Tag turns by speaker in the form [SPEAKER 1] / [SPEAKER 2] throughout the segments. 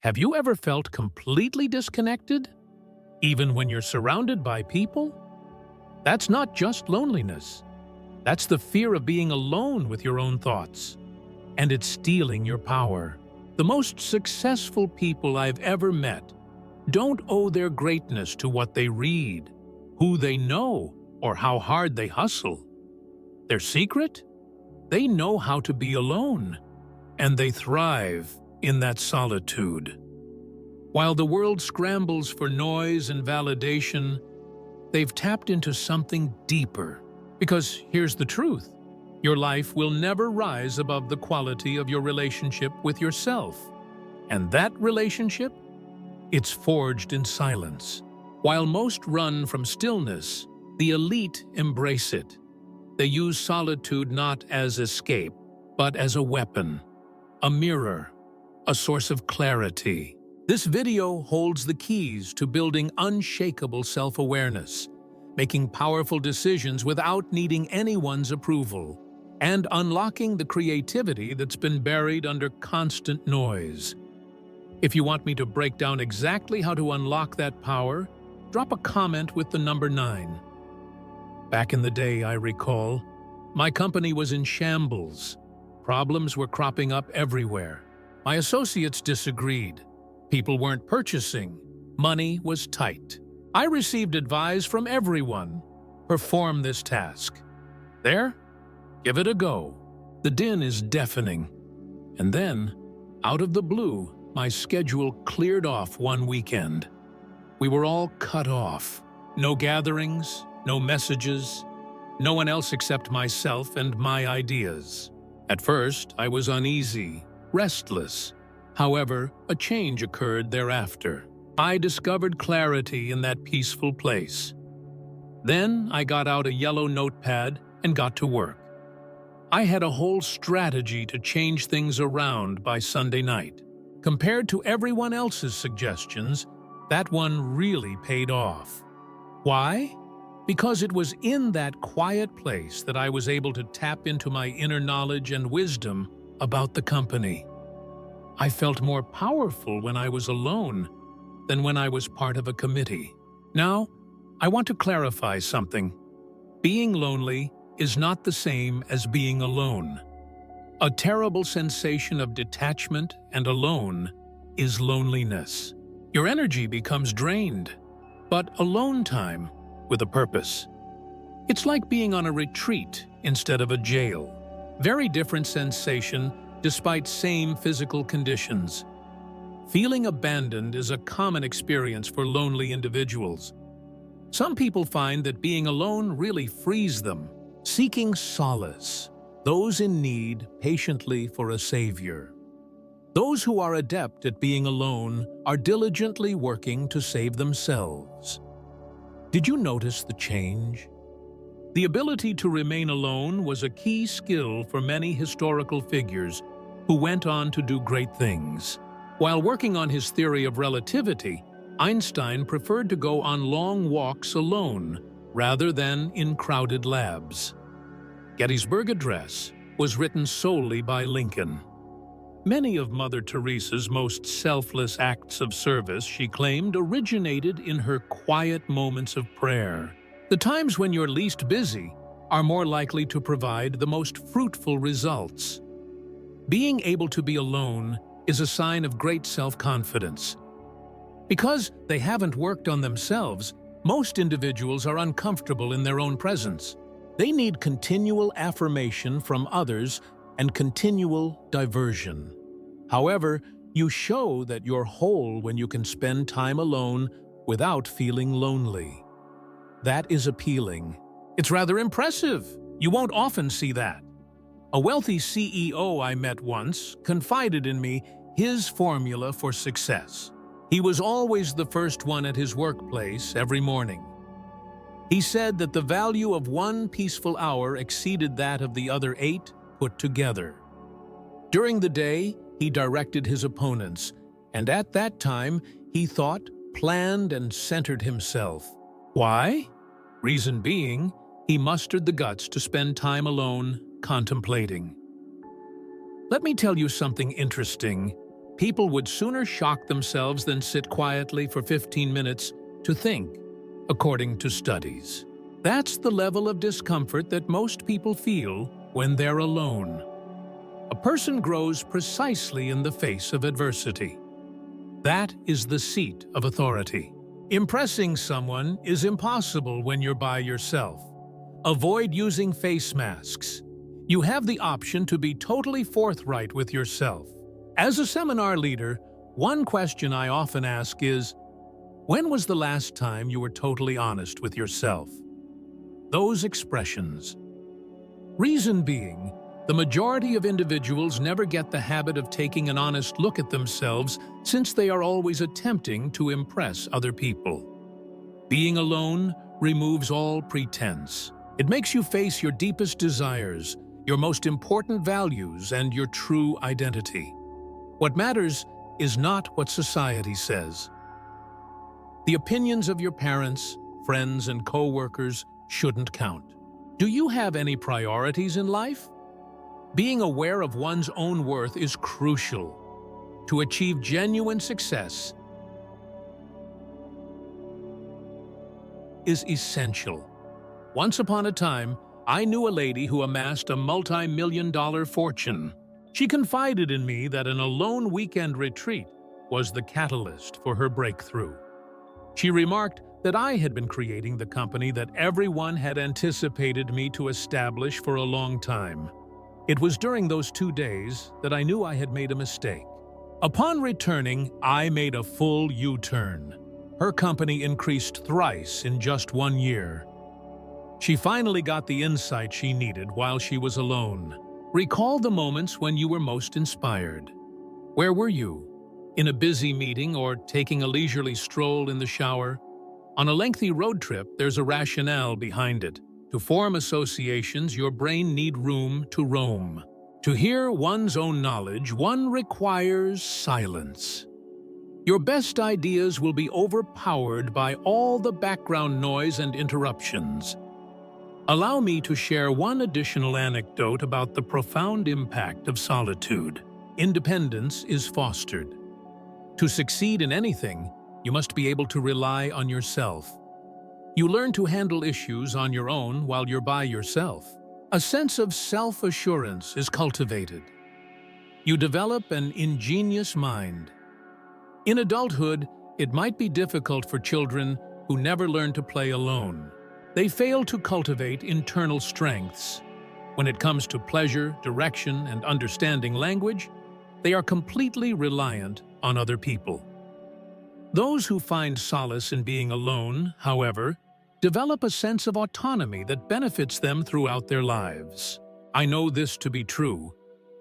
[SPEAKER 1] Have you ever felt completely disconnected, even when you're surrounded by people? That's not just loneliness. That's the fear of being alone with your own thoughts, and it's stealing your power. The most successful people I've ever met don't owe their greatness to what they read, who they know, or how hard they hustle. Their secret? They know how to be alone, and they thrive in that solitude. While the world scrambles for noise and validation, they've tapped into something deeper. Because here's the truth: your life will never rise above the quality of your relationship with yourself. And that relationship? It's forged in silence. While most run from stillness, the elite embrace it. They use solitude not as escape, but as a weapon, a mirror, a source of clarity. This video holds the keys to building unshakable self-awareness, making powerful decisions without needing anyone's approval, and unlocking the creativity that's been buried under constant noise. If you want me to break down exactly how to unlock that power, drop a comment with the number 9. Back in the day, I recall, my company was in shambles. Problems were cropping up everywhere. My associates disagreed. People weren't purchasing. Money was tight. I received advice from everyone. Perform this task. There? Give it a go. The din is deafening. And then, out of the blue, my schedule cleared off one weekend. We were all cut off. No gatherings, no messages, no one else except myself and my ideas. At first, I was uneasy, restless. However, a change occurred thereafter. I discovered clarity in that peaceful place. Then I got out a yellow notepad and got to work. I had a whole strategy to change things around by Sunday night. Compared to everyone else's suggestions, that one really paid off. Why? Because it was in that quiet place that I was able to tap into my inner knowledge and wisdom about the company. I felt more powerful when I was alone than when I was part of a committee. Now, I want to clarify something. Being lonely is not the same as being alone. A terrible sensation of detachment and alone is loneliness. Your energy becomes drained, but alone time with a purpose. It's like being on a retreat instead of a jail. Very different sensation despite same physical conditions. Feeling abandoned is a common experience for lonely individuals. Some people find that being alone really frees them, seeking solace. Those in need patiently for a savior. Those who are adept at being alone are diligently working to save themselves. Did you notice the change? The ability to remain alone was a key skill for many historical figures who went on to do great things. While working on his theory of relativity, Einstein preferred to go on long walks alone rather than in crowded labs. Gettysburg Address was written solely by Lincoln. Many of Mother Teresa's most selfless acts of service, she claimed, originated in her quiet moments of prayer. The times when you're least busy are more likely to provide the most fruitful results. Being able to be alone is a sign of great self-confidence. Because they haven't worked on themselves, most individuals are uncomfortable in their own presence. They need continual affirmation from others and continual diversion. However, you show that you're whole when you can spend time alone without feeling lonely. That is appealing. It's rather impressive. You won't often see that. A wealthy CEO I met once confided in me his formula for success. He was always the first one at his workplace every morning. He said that the value of one peaceful hour exceeded that of the other 8 put together. During the day, he directed his opponents, and at that time, he thought, planned, and centered himself. Why? Reason being, he mustered the guts to spend time alone, contemplating. Let me tell you something interesting. People would sooner shock themselves than sit quietly for 15 minutes to think, according to studies. That's the level of discomfort that most people feel when they're alone. A person grows precisely in the face of adversity. That is the seat of authority. Impressing someone is impossible when you're by yourself. Avoid using face masks. You have the option to be totally forthright with yourself. As a seminar leader, one question I often ask is, when was the last time you were totally honest with yourself? Those expressions. Reason being, the majority of individuals never get the habit of taking an honest look at themselves since they are always attempting to impress other people. Being alone removes all pretense. It makes you face your deepest desires, your most important values, and your true identity. What matters is not what society says. The opinions of your parents, friends, and co-workers shouldn't count. Do you have any priorities in life? Being aware of one's own worth is crucial. To achieve genuine success is essential. Once upon a time, I knew a lady who amassed a multi-million-dollar fortune. She confided in me that an alone weekend retreat was the catalyst for her breakthrough. She remarked that I had been creating the company that everyone had anticipated me to establish for a long time. It was during those 2 days that I knew I had made a mistake. Upon returning, I made a full U-turn. Her company increased thrice in just 1 year. She finally got the insight she needed while she was alone. Recall the moments when you were most inspired. Where were you? In a busy meeting or taking a leisurely stroll in the shower? On a lengthy road trip, there's a rationale behind it. To form associations, your brain needs room to roam. To hear one's own knowledge, one requires silence. Your best ideas will be overpowered by all the background noise and interruptions. Allow me to share one additional anecdote about the profound impact of solitude. Independence is fostered. To succeed in anything, you must be able to rely on yourself. You learn to handle issues on your own while you're by yourself. A sense of self-assurance is cultivated. You develop an ingenious mind. In adulthood, it might be difficult for children who never learn to play alone. They fail to cultivate internal strengths. When it comes to pleasure, direction, and understanding language, they are completely reliant on other people. Those who find solace in being alone, however, develop a sense of autonomy that benefits them throughout their lives. I know this to be true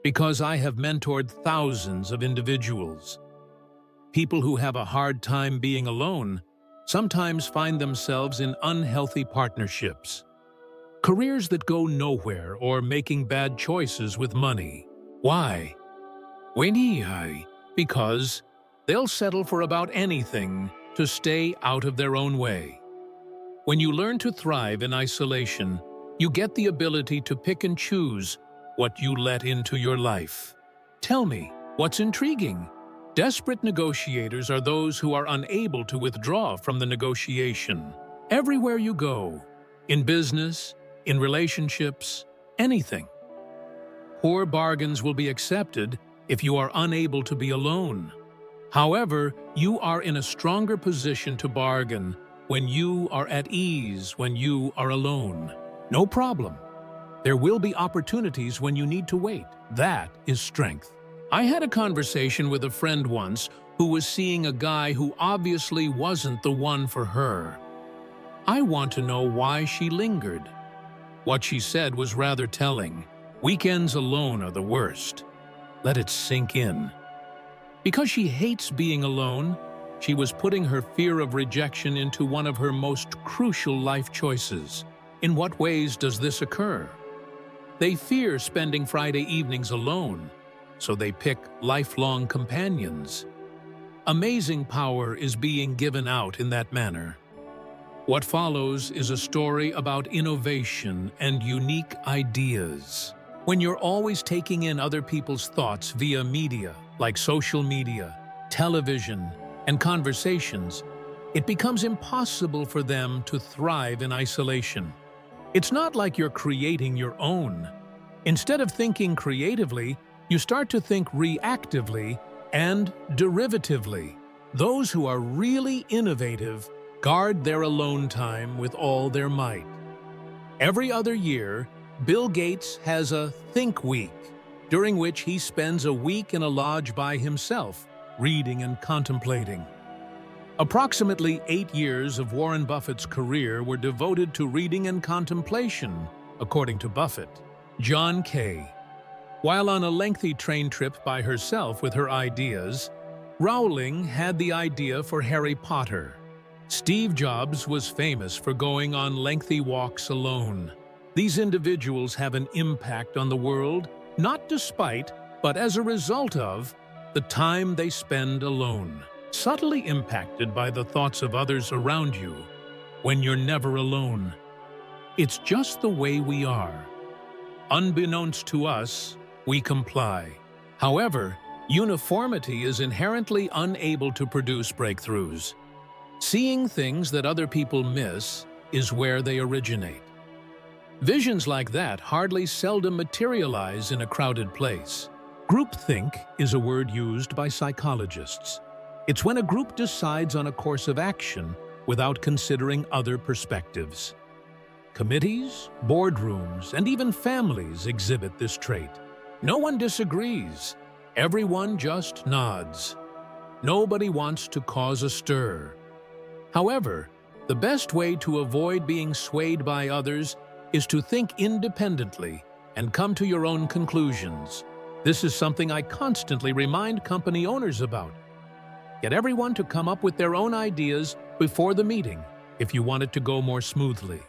[SPEAKER 1] because I have mentored thousands of individuals. People who have a hard time being alone sometimes find themselves in unhealthy partnerships, careers that go nowhere, or making bad choices with money. Why? Because they'll settle for about anything to stay out of their own way. When you learn to thrive in isolation, you get the ability to pick and choose what you let into your life. Tell me, what's intriguing? Desperate negotiators are those who are unable to withdraw from the negotiation. Everywhere you go, in business, in relationships, anything. Poor bargains will be accepted if you are unable to be alone. However, you are in a stronger position to bargain when you are at ease, when you are alone. No problem. There will be opportunities when you need to wait. That is strength. I had a conversation with a friend once who was seeing a guy who obviously wasn't the one for her. I want to know why she lingered. What she said was rather telling. Weekends alone are the worst. Let it sink in. Because she hates being alone, she was putting her fear of rejection into one of her most crucial life choices. In what ways does this occur? They fear spending Friday evenings alone, so they pick lifelong companions. Amazing power is being given out in that manner. What follows is a story about innovation and unique ideas. When you're always taking in other people's thoughts via media, like social media, television, and conversations, it becomes impossible for them to thrive in isolation. It's not like you're creating your own. Instead of thinking creatively, you start to think reactively and derivatively. Those who are really innovative guard their alone time with all their might. Every other year, Bill Gates has a Think Week, during which he spends a week in a lodge by himself, reading and contemplating. Approximately 8 years of Warren Buffett's career were devoted to reading and contemplation, according to Buffett. John Kay. While on a lengthy train trip by herself with her ideas, Rowling had the idea for Harry Potter. Steve Jobs was famous for going on lengthy walks alone. These individuals have an impact on the world, not despite, but as a result of, the time they spend alone. Subtly impacted by the thoughts of others around you, when you're never alone. It's just the way we are. Unbeknownst to us, we comply. However, uniformity is inherently unable to produce breakthroughs. Seeing things that other people miss is where they originate. Visions like that hardly seldom materialize in a crowded place. Groupthink is a word used by psychologists. It's when a group decides on a course of action without considering other perspectives. Committees, boardrooms, and even families exhibit this trait. No one disagrees. Everyone just nods. Nobody wants to cause a stir. However, the best way to avoid being swayed by others is to think independently and come to your own conclusions. This is something I constantly remind company owners about. Get everyone to come up with their own ideas before the meeting if you want it to go more smoothly.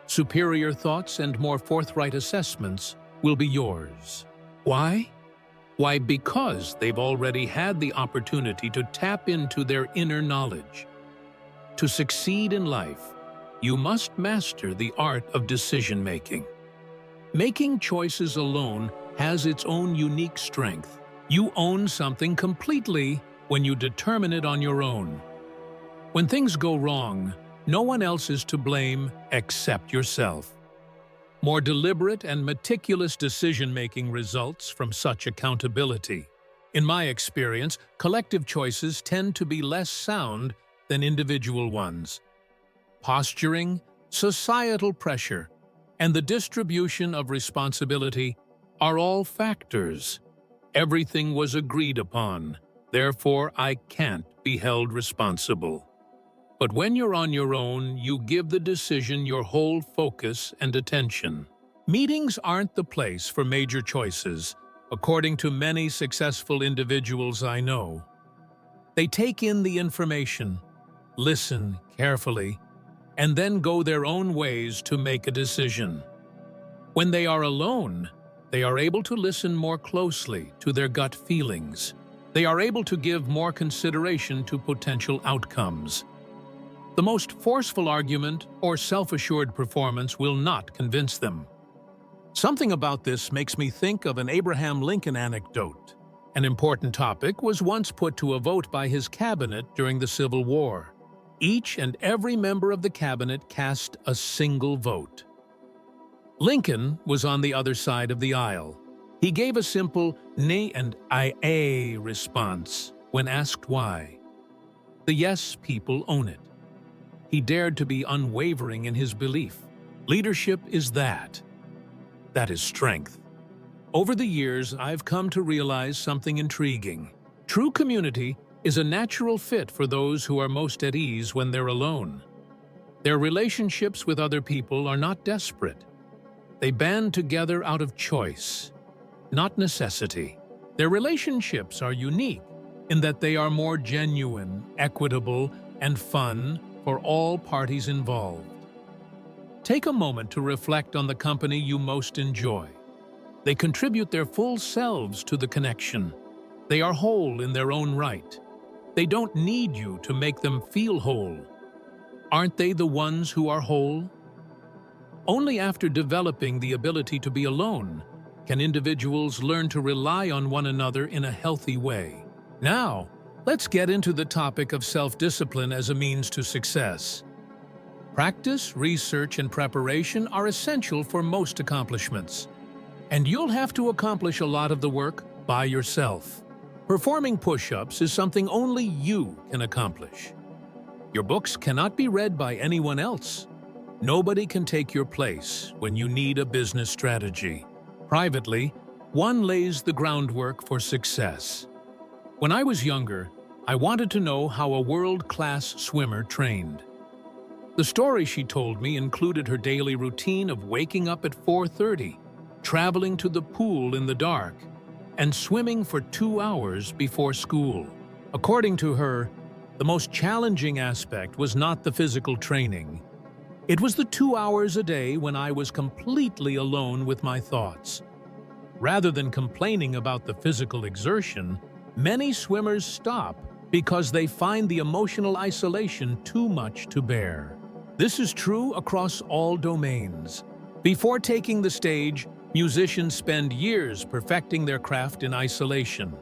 [SPEAKER 1] Superior thoughts and more forthright assessments will be yours. Why? Why, because they've already had the opportunity to tap into their inner knowledge. To succeed in life, you must master the art of decision-making. Making choices alone has its own unique strength. You own something completely when you determine it on your own. When things go wrong, no one else is to blame except yourself. More deliberate and meticulous decision-making results from such accountability. In my experience, collective choices tend to be less sound than individual ones. Posturing, societal pressure, and the distribution of responsibility are all factors. Everything was agreed upon. Therefore, I can't be held responsible. But when you're on your own, you give the decision your whole focus and attention. Meetings aren't the place for major choices, according to many successful individuals I know. They take in the information, listen carefully, and then go their own ways to make a decision. When they are alone, they are able to listen more closely to their gut feelings. They are able to give more consideration to potential outcomes. The most forceful argument or self-assured performance will not convince them. Something about this makes me think of an Abraham Lincoln anecdote. An important topic was once put to a vote by his cabinet during the Civil War. Each and every member of the cabinet cast a single vote. Lincoln was on the other side of the aisle. He gave a simple nay and aye response when asked why. The yes people own it. He dared to be unwavering in his belief. Leadership is that. That is strength. Over the years, I've come to realize something intriguing. True community is a natural fit for those who are most at ease when they're alone. Their relationships with other people are not desperate. They band together out of choice, not necessity. Their relationships are unique in that they are more genuine, equitable, and fun for all parties involved. Take a moment to reflect on the company you most enjoy. They contribute their full selves to the connection. They are whole in their own right. They don't need you to make them feel whole. Aren't they the ones who are whole? Only after developing the ability to be alone can individuals learn to rely on one another in a healthy way? Now, let's get into the topic of self-discipline as a means to success. Practice, research, and preparation are essential for most accomplishments. And you'll have to accomplish a lot of the work by yourself. Performing push-ups is something only you can accomplish. Your books cannot be read by anyone else. Nobody can take your place when you need a business strategy. Privately, one lays the groundwork for success. When I was younger, I wanted to know how a world-class swimmer trained. The story she told me included her daily routine of waking up at 4:30, traveling to the pool in the dark, and swimming for 2 hours before school. According to her, the most challenging aspect was not the physical training. It was the 2 hours a day when I was completely alone with my thoughts. Rather than complaining about the physical exertion, many swimmers stop because they find the emotional isolation too much to bear. This is true across all domains. Before taking the stage, musicians spend years perfecting their craft in isolation.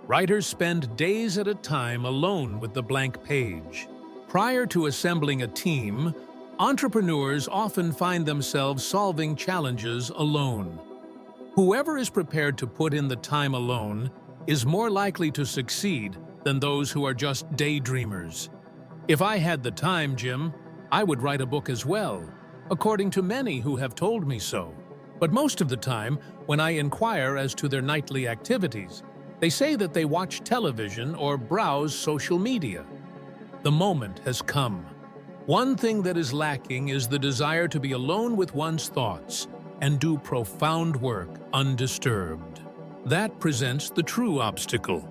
[SPEAKER 1] Writers spend days at a time alone with the blank page. Prior to assembling a team, entrepreneurs often find themselves solving challenges alone. Whoever is prepared to put in the time alone is more likely to succeed than those who are just daydreamers. If I had the time, Jim, I would write a book as well, according to many who have told me so. But most of the time, when I inquire as to their nightly activities, they say that they watch television or browse social media. The moment has come. One thing that is lacking is the desire to be alone with one's thoughts and do profound work undisturbed. That presents the true obstacle.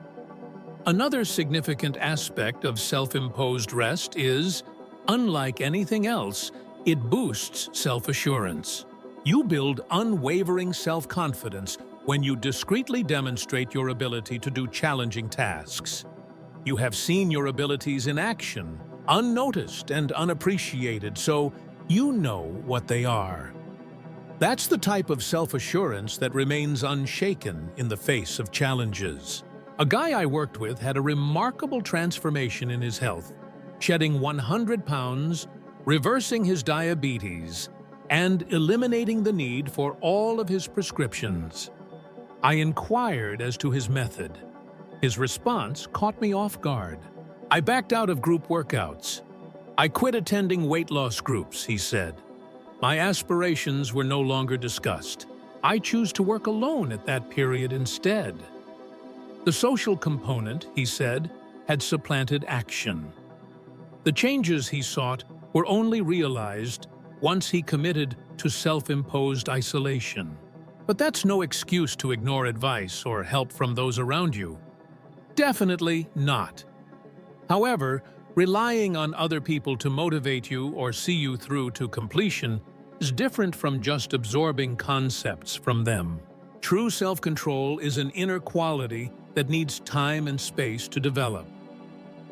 [SPEAKER 1] Another significant aspect of self-imposed rest is, unlike anything else, it boosts self-assurance. You build unwavering self-confidence when you discreetly demonstrate your ability to do challenging tasks. You have seen your abilities in action, unnoticed and unappreciated, so you know what they are. That's the type of self-assurance that remains unshaken in the face of challenges. A guy I worked with had a remarkable transformation in his health, shedding 100 pounds, reversing his diabetes, and eliminating the need for all of his prescriptions. I inquired as to his method. His response caught me off guard. I backed out of group workouts. I quit attending weight loss groups, he said. My aspirations were no longer discussed. I choose to work alone at that period instead. The social component, he said, had supplanted action. The changes he sought were only realized once he committed to self-imposed isolation. But that's no excuse to ignore advice or help from those around you. Definitely not. However, relying on other people to motivate you or see you through to completion is different from just absorbing concepts from them. True self-control is an inner quality that needs time and space to develop.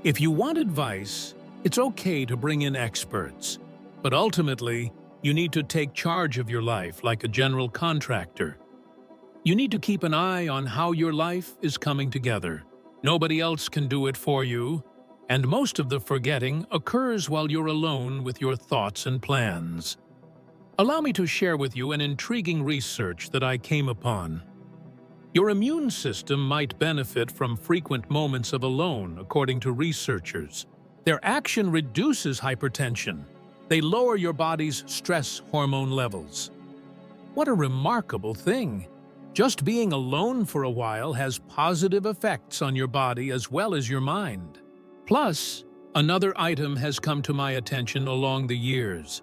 [SPEAKER 1] If you want advice, it's okay to bring in experts, but ultimately, you need to take charge of your life like a general contractor. You need to keep an eye on how your life is coming together. Nobody else can do it for you, and most of the forgetting occurs while you're alone with your thoughts and plans. Allow me to share with you an intriguing research that I came upon. Your immune system might benefit from frequent moments of alone, according to researchers. Their action reduces hypertension. They lower your body's stress hormone levels. What a remarkable thing! Just being alone for a while has positive effects on your body as well as your mind. Plus, another item has come to my attention along the years.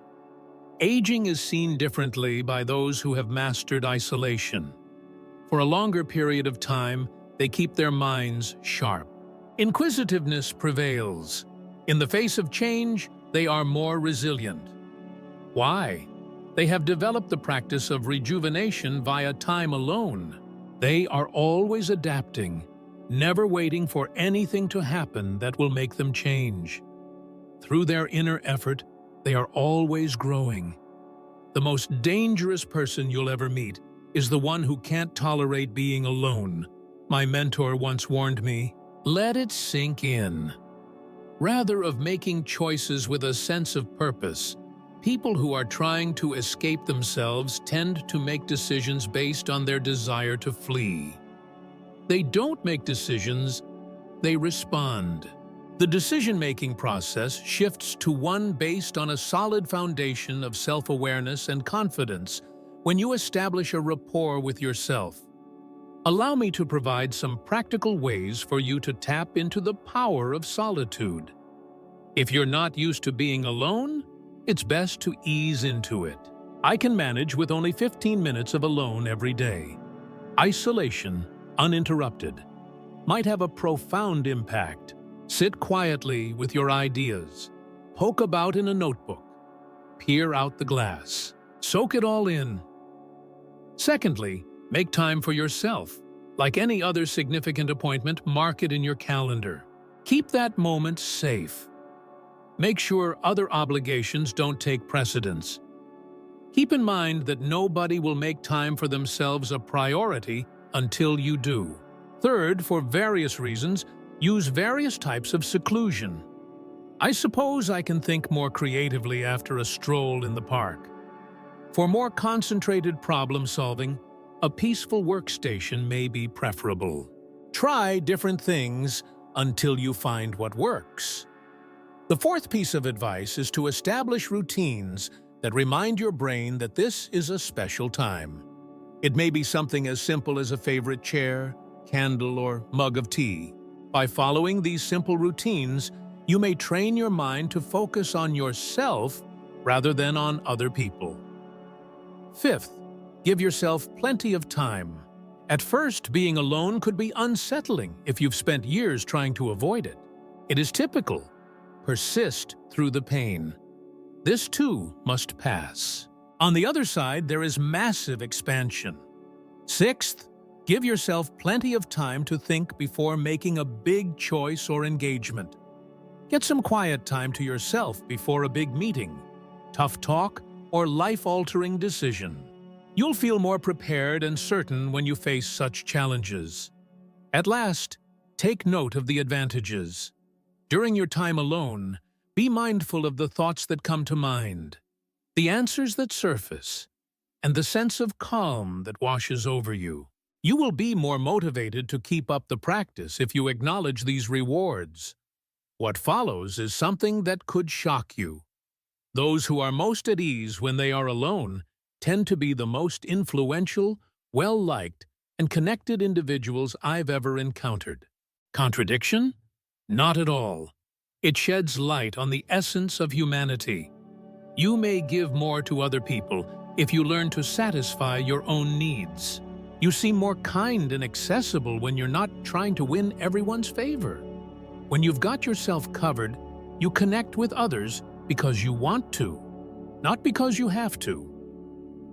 [SPEAKER 1] Aging is seen differently by those who have mastered isolation. For a longer period of time, they keep their minds sharp. Inquisitiveness prevails. In the face of change, they are more resilient. Why? They have developed the practice of rejuvenation via time alone. They are always adapting, never waiting for anything to happen that will make them change. Through their inner effort, they are always growing. The most dangerous person you'll ever meet is the one who can't tolerate being alone. My mentor once warned me, let it sink in. Rather of making choices with a sense of purpose, people who are trying to escape themselves tend to make decisions based on their desire to flee. They don't make decisions, they respond. The decision-making process shifts to one based on a solid foundation of self-awareness and confidence when you establish a rapport with yourself. Allow me to provide some practical ways for you to tap into the power of solitude. If you're not used to being alone, it's best to ease into it. I can manage with only 15 minutes of alone every day. Isolation, uninterrupted, might have a profound impact. Sit quietly with your ideas. Poke about in a notebook. Peer out the glass. Soak it all in. Secondly, make time for yourself. Like any other significant appointment, mark it in your calendar. Keep that moment safe. Make sure other obligations don't take precedence. Keep in mind that nobody will make time for themselves a priority until you do. Third, for various reasons, use various types of seclusion. I suppose I can think more creatively after a stroll in the park. For more concentrated problem-solving, a peaceful workstation may be preferable. Try different things until you find what works. The fourth piece of advice is to establish routines that remind your brain that this is a special time. It may be something as simple as a favorite chair, candle, or mug of tea. By following these simple routines, you may train your mind to focus on yourself rather than on other people. Fifth, give yourself plenty of time. At first, being alone could be unsettling if you've spent years trying to avoid it. It is typical. Persist through the pain. This too must pass. On the other side, there is massive expansion. Sixth, give yourself plenty of time to think before making a big choice or engagement. Get some quiet time to yourself before a big meeting, tough talk, or life-altering decision. You'll feel more prepared and certain when you face such challenges. At last, take note of the advantages. During your time alone, be mindful of the thoughts that come to mind, the answers that surface, and the sense of calm that washes over you. You will be more motivated to keep up the practice if you acknowledge these rewards. What follows is something that could shock you. Those who are most at ease when they are alone tend to be the most influential, well-liked, and connected individuals I've ever encountered. Contradiction? Not at all. It sheds light on the essence of humanity. You may give more to other people if you learn to satisfy your own needs. You seem more kind and accessible when you're not trying to win everyone's favor. When you've got yourself covered, you connect with others because you want to, not because you have to.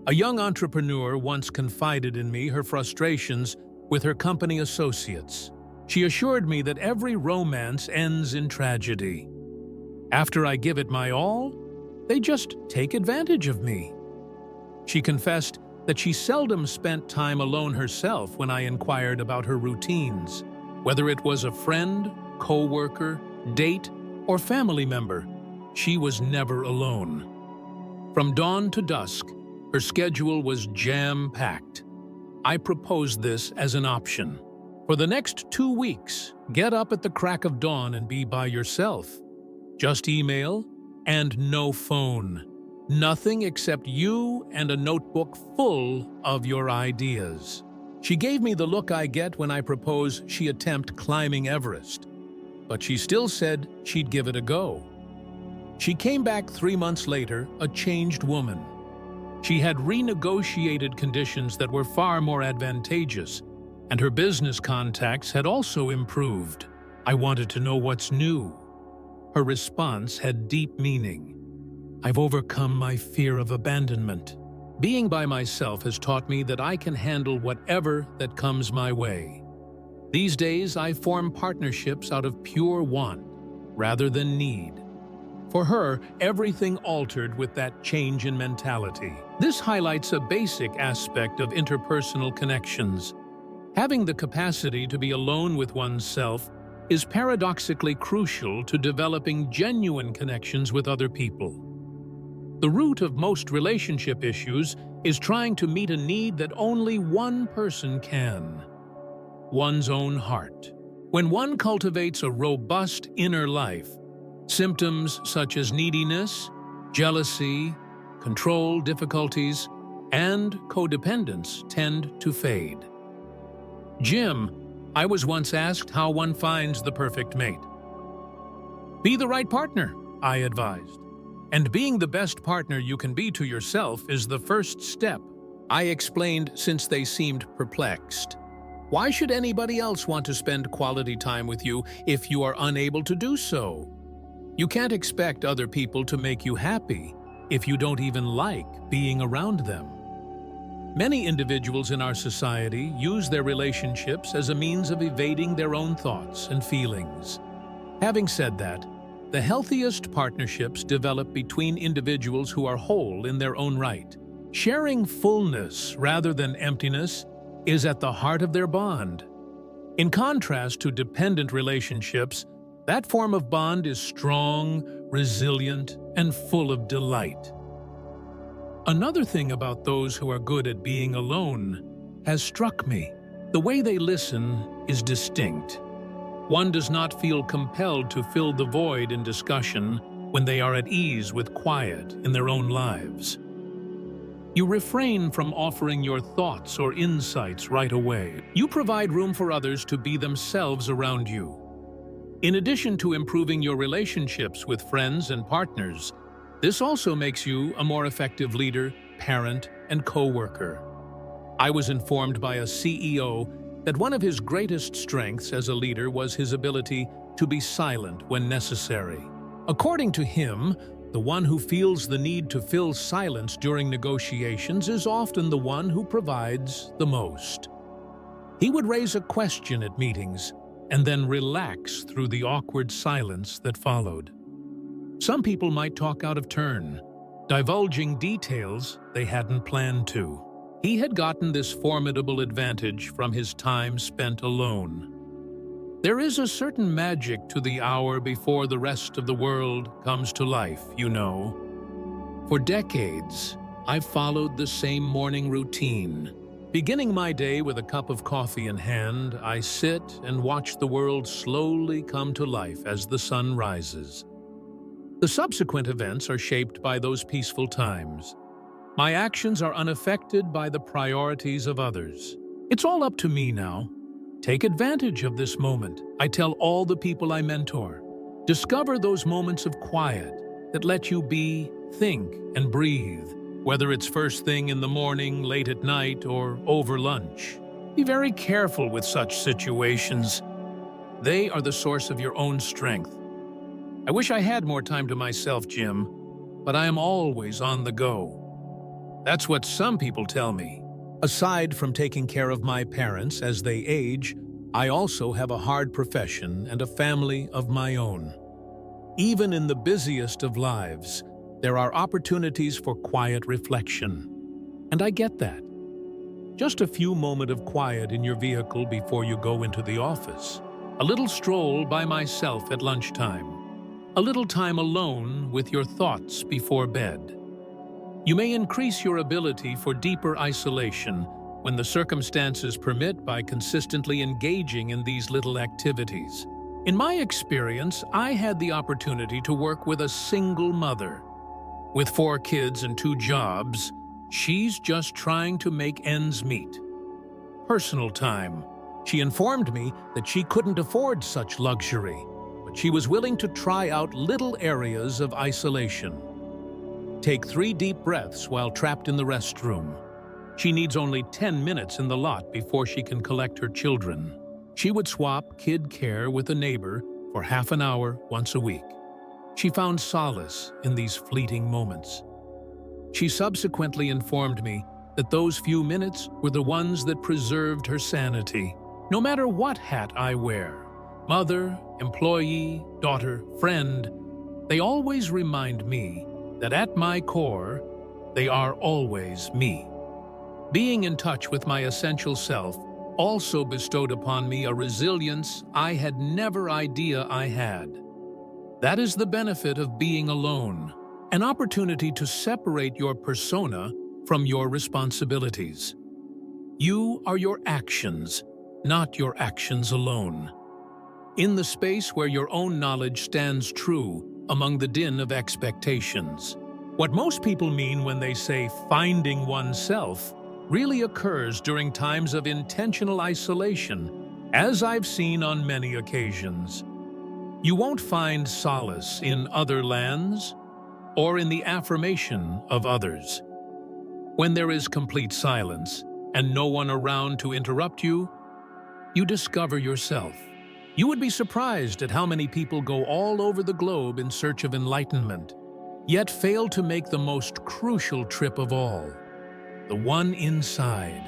[SPEAKER 1] A young entrepreneur once confided in me her frustrations with her company associates. She assured me that every romance ends in tragedy. After I give it my all, they just take advantage of me. She confessed that she seldom spent time alone herself when I inquired about her routines. Whether it was a friend, co-worker, date, or family member, she was never alone. From dawn to dusk, her schedule was jam-packed. I proposed this as an option. For the next 2 weeks, get up at the crack of dawn and be by yourself. Just email and no phone. Nothing except you and a notebook full of your ideas. She gave me the look I get when I propose she attempt climbing Everest. But she still said she'd give it a go. She came back 3 months later, a changed woman. She had renegotiated conditions that were far more advantageous, and her business contacts had also improved. I wanted to know what's new. Her response had deep meaning. I've overcome my fear of abandonment. Being by myself has taught me that I can handle whatever that comes my way. These days, I form partnerships out of pure want rather than need. For her, everything altered with that change in mentality. This highlights a basic aspect of interpersonal connections. Having the capacity to be alone with oneself is paradoxically crucial to developing genuine connections with other people. The root of most relationship issues is trying to meet a need that only one person can: one's own heart. When one cultivates a robust inner life, symptoms such as neediness, jealousy, control difficulties, and codependence tend to fade. Jim, I was once asked how one finds the perfect mate. Be the right partner, I advised. And being the best partner you can be to yourself is the first step, I explained, since they seemed perplexed. Why should anybody else want to spend quality time with you if you are unable to do so? You can't expect other people to make you happy if you don't even like being around them. Many individuals in our society use their relationships as a means of evading their own thoughts and feelings. Having said that, the healthiest partnerships develop between individuals who are whole in their own right. Sharing fullness rather than emptiness is at the heart of their bond. In contrast to dependent relationships, that form of bond is strong, resilient, and full of delight. Another thing about those who are good at being alone has struck me. The way they listen is distinct. One does not feel compelled to fill the void in discussion when they are at ease with quiet in their own lives. You refrain from offering your thoughts or insights right away. You provide room for others to be themselves around you. In addition to improving your relationships with friends and partners, this also makes you a more effective leader, parent, and co-worker. I was informed by a CEO that one of his greatest strengths as a leader was his ability to be silent when necessary. According to him, the one who feels the need to fill silence during negotiations is often the one who provides the most. He would raise a question at meetings and then relax through the awkward silence that followed. Some people might talk out of turn, divulging details they hadn't planned to. He had gotten this formidable advantage from his time spent alone. There is a certain magic to the hour before the rest of the world comes to life, you know. For decades, I've followed the same morning routine. Beginning my day with a cup of coffee in hand, I sit and watch the world slowly come to life as the sun rises. The subsequent events are shaped by those peaceful times. My actions are unaffected by the priorities of others. It's all up to me now. Take advantage of this moment, I tell all the people I mentor. Discover those moments of quiet that let you be, think, and breathe, whether it's first thing in the morning, late at night, or over lunch. Be very careful with such situations. They are the source of your own strength. I wish I had more time to myself, Jim, but I am always on the go. That's what some people tell me. Aside from taking care of my parents as they age, I also have a hard profession and a family of my own. Even in the busiest of lives, there are opportunities for quiet reflection. And I get that. Just a few moments of quiet in your vehicle before you go into the office. A little stroll by myself at lunchtime. A little time alone with your thoughts before bed. You may increase your ability for deeper isolation when the circumstances permit by consistently engaging in these little activities. In my experience, I had the opportunity to work with a single mother. With 4 kids and 2 jobs, she's just trying to make ends meet. Personal time. She informed me that she couldn't afford such luxury, but she was willing to try out little areas of isolation. Take 3 deep breaths while trapped in the restroom. She needs only 10 minutes in the lot before she can collect her children. She would swap kid care with a neighbor for half an hour once a week. She found solace in these fleeting moments. She subsequently informed me that those few minutes were the ones that preserved her sanity. No matter what hat I wear, mother, employee, daughter, friend, They always remind me that at my core, they are always me. Being in touch with my essential self also bestowed upon me a resilience I had never idea I had. That is the benefit of being alone, an opportunity to separate your persona from your responsibilities. You are your actions, not your actions alone. In the space where your own knowledge stands true among the din of expectations. What most people mean when they say finding oneself really occurs during times of intentional isolation, as I've seen on many occasions. You won't find solace in other lands or in the affirmation of others. When there is complete silence and no one around to interrupt you, you discover yourself. You would be surprised at how many people go all over the globe in search of enlightenment, yet fail to make the most crucial trip of all, the one inside.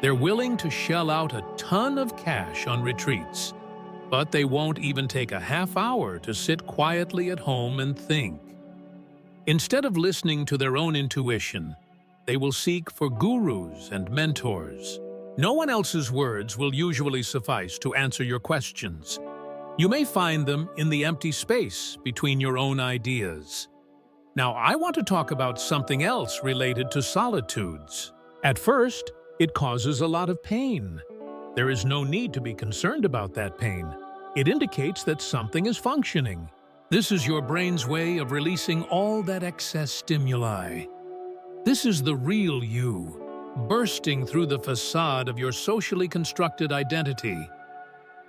[SPEAKER 1] They're willing to shell out a ton of cash on retreats, but they won't even take a half hour to sit quietly at home and think. Instead of listening to their own intuition, they will seek for gurus and mentors. No one else's words will usually suffice to answer your questions. You may find them in the empty space between your own ideas. Now, I want to talk about something else related to solitudes. At first, it causes a lot of pain. There is no need to be concerned about that pain. It indicates that something is functioning. This is your brain's way of releasing all that excess stimuli. This is the real you, bursting through the facade of your socially constructed identity.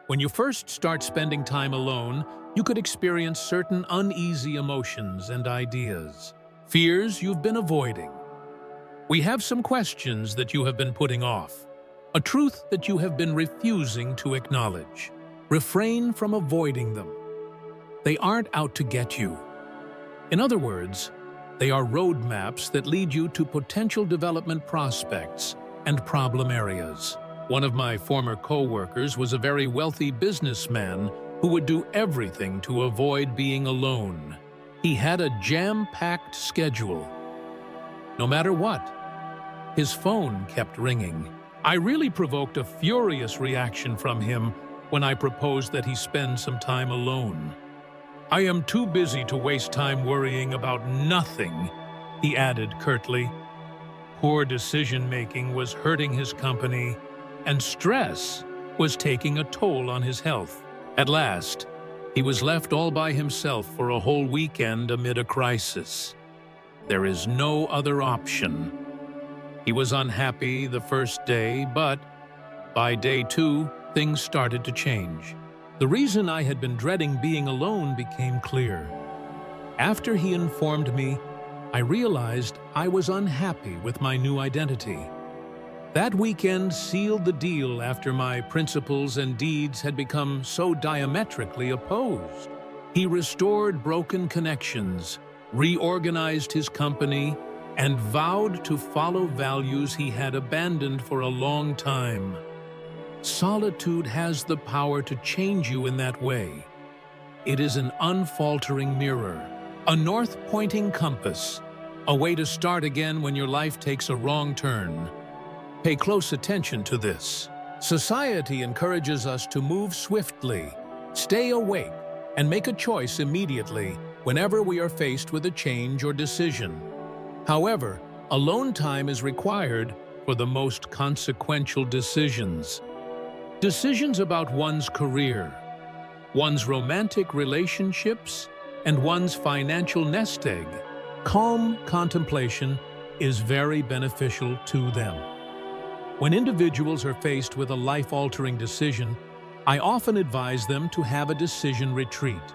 [SPEAKER 1] When you first start spending time alone, you could experience certain uneasy emotions and ideas, fears you've been avoiding. We have some questions that you have been putting off, a truth that you have been refusing to acknowledge. Refrain from avoiding them. They aren't out to get you. In other words, they are roadmaps that lead you to potential development prospects and problem areas. One of my former co-workers was a very wealthy businessman who would do everything to avoid being alone. He had a jam-packed schedule. No matter what, his phone kept ringing. I really provoked a furious reaction from him when I proposed that he spend some time alone. "I am too busy to waste time worrying about nothing," he added curtly. Poor decision-making was hurting his company, and stress was taking a toll on his health. At last, he was left all by himself for a whole weekend amid a crisis. There is no other option. He was unhappy the first day, but by day 2, things started to change. The reason I had been dreading being alone became clear. After he informed me, I realized I was unhappy with my new identity. That weekend sealed the deal after my principles and deeds had become so diametrically opposed. He restored broken connections, reorganized his company, and vowed to follow values he had abandoned for a long time. Solitude has the power to change you in that way. It is an unfaltering mirror, a north-pointing compass, a way to start again when your life takes a wrong turn. Pay close attention to this. Society encourages us to move swiftly, stay awake, and make a choice immediately whenever we are faced with a change or decision. However, alone time is required for the most consequential decisions. Decisions about one's career, one's romantic relationships, and one's financial nest egg. Calm contemplation is very beneficial to them. When individuals are faced with a life-altering decision, I often advise them to have a decision retreat.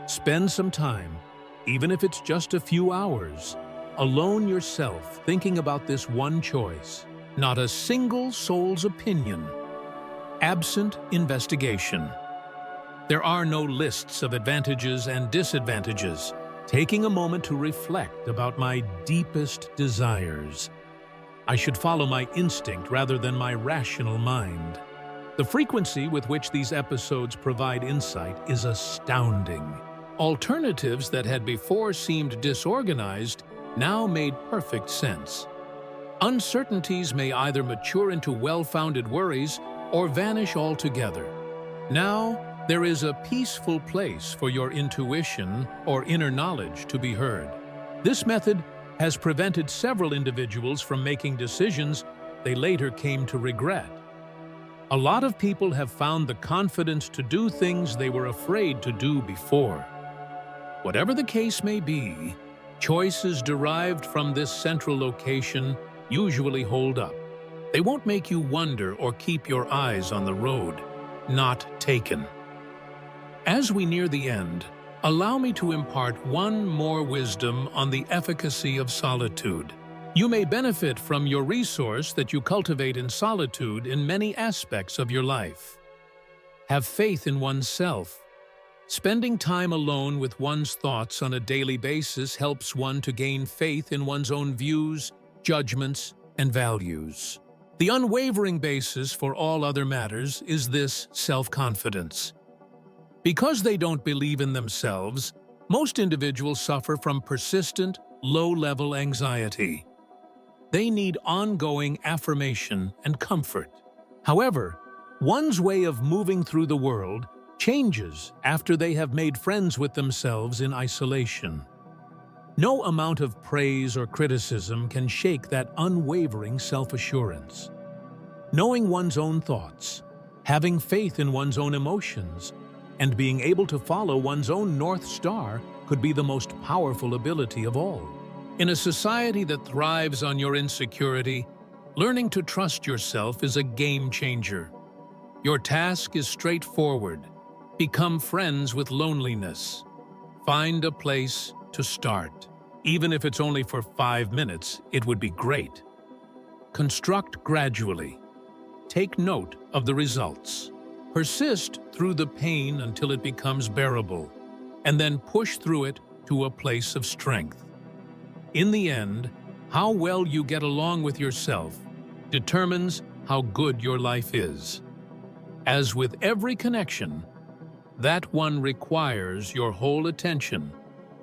[SPEAKER 1] Spend some time, even if it's just a few hours, alone yourself thinking about this one choice, not a single soul's opinion. Absent investigation. There are no lists of advantages and disadvantages. Taking a moment to reflect about my deepest desires. I should follow my instinct rather than my rational mind. The frequency with which these episodes provide insight is astounding. Alternatives that had before seemed disorganized now made perfect sense. Uncertainties may either mature into well-founded worries or vanish altogether. Now, there is a peaceful place for your intuition or inner knowledge to be heard. This method has prevented several individuals from making decisions they later came to regret. A lot of people have found the confidence to do things they were afraid to do before. Whatever the case may be, choices derived from this central location usually hold up. They won't make you wonder or keep your eyes on the road, not taken. As we near the end, allow me to impart one more wisdom on the efficacy of solitude. You may benefit from your resource that you cultivate in solitude in many aspects of your life. Have faith in oneself. Spending time alone with one's thoughts on a daily basis helps one to gain faith in one's own views, judgments, and values. The unwavering basis for all other matters is this self-confidence. Because they don't believe in themselves, most individuals suffer from persistent, low-level anxiety. They need ongoing affirmation and comfort. However, one's way of moving through the world changes after they have made friends with themselves in isolation. No amount of praise or criticism can shake that unwavering self-assurance. Knowing one's own thoughts, having faith in one's own emotions, and being able to follow one's own North Star could be the most powerful ability of all. In a society that thrives on your insecurity, learning to trust yourself is a game changer. Your task is straightforward. Become friends with loneliness. Find a place to start. Even if it's only for 5 minutes, it would be great. Construct gradually. Take note of the results. Persist through the pain until it becomes bearable, and then push through it to a place of strength. In the end, how well you get along with yourself determines how good your life is. As with every connection, that one requires your whole attention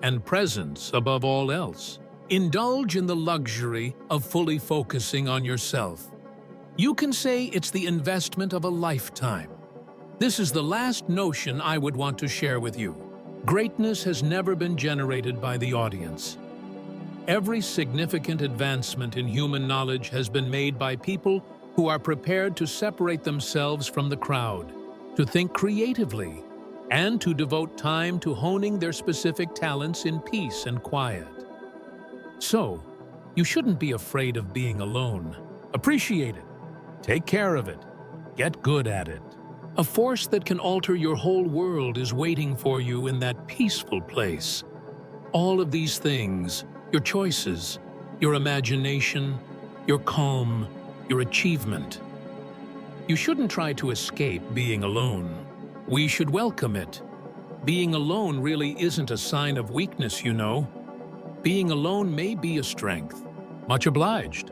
[SPEAKER 1] and presence above all else. Indulge in the luxury of fully focusing on yourself. You can say it's the investment of a lifetime. This is the last notion I would want to share with you. Greatness has never been generated by the audience. Every significant advancement in human knowledge has been made by people who are prepared to separate themselves from the crowd, to think creatively, and to devote time to honing their specific talents in peace and quiet. So, you shouldn't be afraid of being alone. Appreciate it. Take care of it. Get good at it. A force that can alter your whole world is waiting for you in that peaceful place. All of these things, your choices, your imagination, your calm, your achievement. You shouldn't try to escape being alone. We should welcome it. Being alone really isn't a sign of weakness, you know. Being alone may be a strength. Much obliged.